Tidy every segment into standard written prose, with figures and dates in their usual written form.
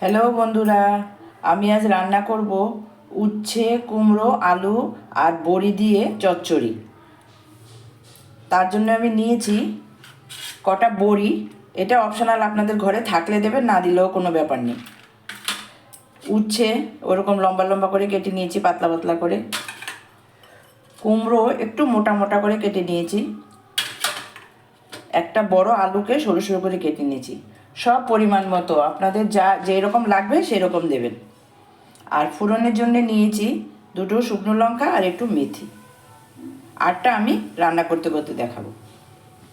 Hello বন্ধুরা, আমি আজ রান্না করব উচ্ছে কুমড়ো আলু আর বড়ি দিয়ে চচ্চড়ি। তার জন্য আমি নিয়েছি কটা বড়ি। এটা অপশনাল, আপনাদের ঘরে থাকলে দেবেন, না দিলেও কোনো ব্যাপার নেই। উচ্ছে ওরকম লম্বা লম্বা করে কেটে নিয়েছি, পাতলা পাতলা করে। কুমড়ো একটু মোটা মোটা করে কেটে নিয়েছি। একটা বড় আলুকে সরু সরু করে কেটে নিয়েছি। সব পরিমাণ মতো, আপনাদের যা যেই রকম লাগবে সেই রকম দেবেন। আর ফোড়নের জন্য নিয়েছি দুটো শুকনো লঙ্কা আর একটু মেথি। আরটা আমি রান্না করতে করতে দেখাবো।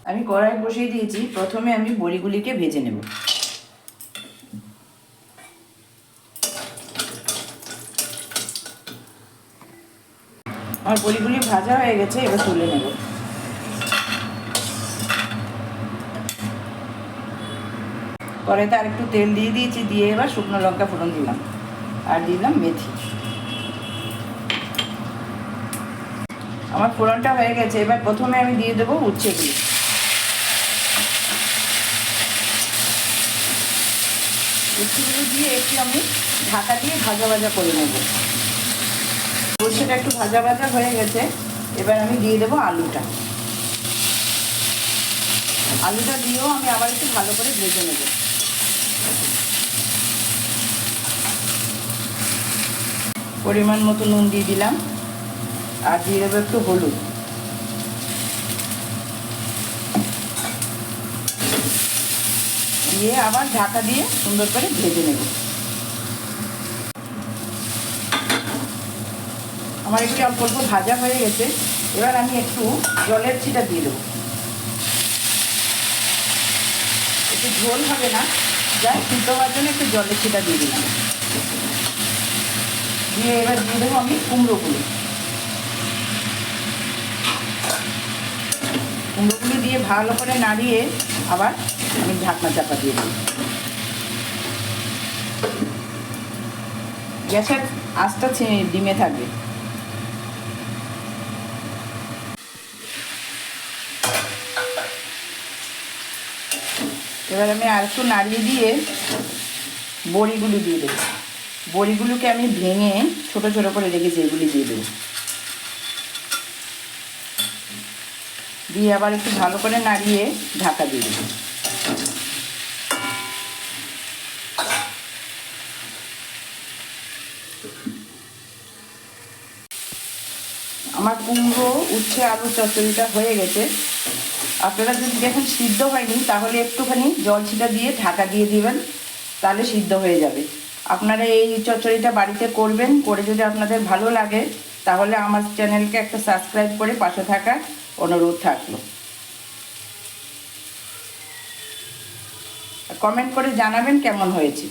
আমি কড়াই বসিয়ে দিয়েছি। প্রথমে আমি বড়িগুলিকে ভেজে নেব। আমার বড়িগুলি ভাজা হয়ে গেছে, এবার তুলে নেব। কড়াইতে আর একটু তেল দিয়ে দিয়েছি, দিয়ে এবার শুকনো লঙ্কা ফোড়ন দিলাম আর দিলাম মেথি। আমার ফোড়নটা হয়ে গেছে। এবার প্রথমে আমি দিয়ে দেবো উচ্ছেগুলি। উচ্ছেগুলো দিয়ে একটু আমি ঢাকা দিয়ে ভাজা ভাজা করে নেব। সর্ষেটা একটু ভাজা ভাজা হয়ে গেছে। এবার আমি দিয়ে দেবো আলুটা। আলুটা দিয়েও আমি আবার একটু ভালো করে ভেজে নেব। পরিমাণ মতো নুন দিয়ে দিলাম আর দিয়ে দেবো একটু হলুদ। দিয়ে আবার ঢাকা দিয়ে সুন্দর করে ভেজে নেব। আমার একটু অল্প অল্প ভাজা হয়ে গেছে। এবার আমি একটু জলের ছিটা দিয়ে দেবো। একটু ঝোল হবে না, যাই সিদ্ধ হওয়ার জন্য একটু জলের ছিটা দিয়ে দিলাম। দিয়ে এবার দিয়ে দেবো আমি কুমড়োগুলি। কুমড়োগুলি দিয়ে ভালো করে নাড়িয়ে আবার আমি ঢাকনা চাপা দিয়ে দিই। গ্যাসের আঁচটা ডিমে থাকবে। এবার আমি আর একটু নাড়িয়ে দিয়ে বড়িগুলো দিয়ে দেবো। বড়িগুলোকে আমি ভেঙে ছোট ছোট করে রেখেছি, এগুলি দিয়ে দেবো। দিয়ে আবার একটু ভালো করে নাড়িয়ে ঢাকা দিয়ে দেবো। আমার কুমড়ো উচ্ছে আলু চচ্চড়িটা হয়ে গেছে। আপনারা যদি দেখেন সিদ্ধ হয়নি, তাহলে একটুখানি জল ছিটা দিয়ে ঢাকা দিয়ে দিবেন, তাহলে সিদ্ধ হয়ে যাবে। আপনারা এই চচ্চড়িটা বাড়িতে করবেন, করে যদি আপনাদের ভালো লাগে তাহলে আমার চ্যানেলকে একটা সাবস্ক্রাইব করে পাশে থাকার অনুরোধ থাকলো। কমেন্ট করে জানাবেন কেমন হয়েছে।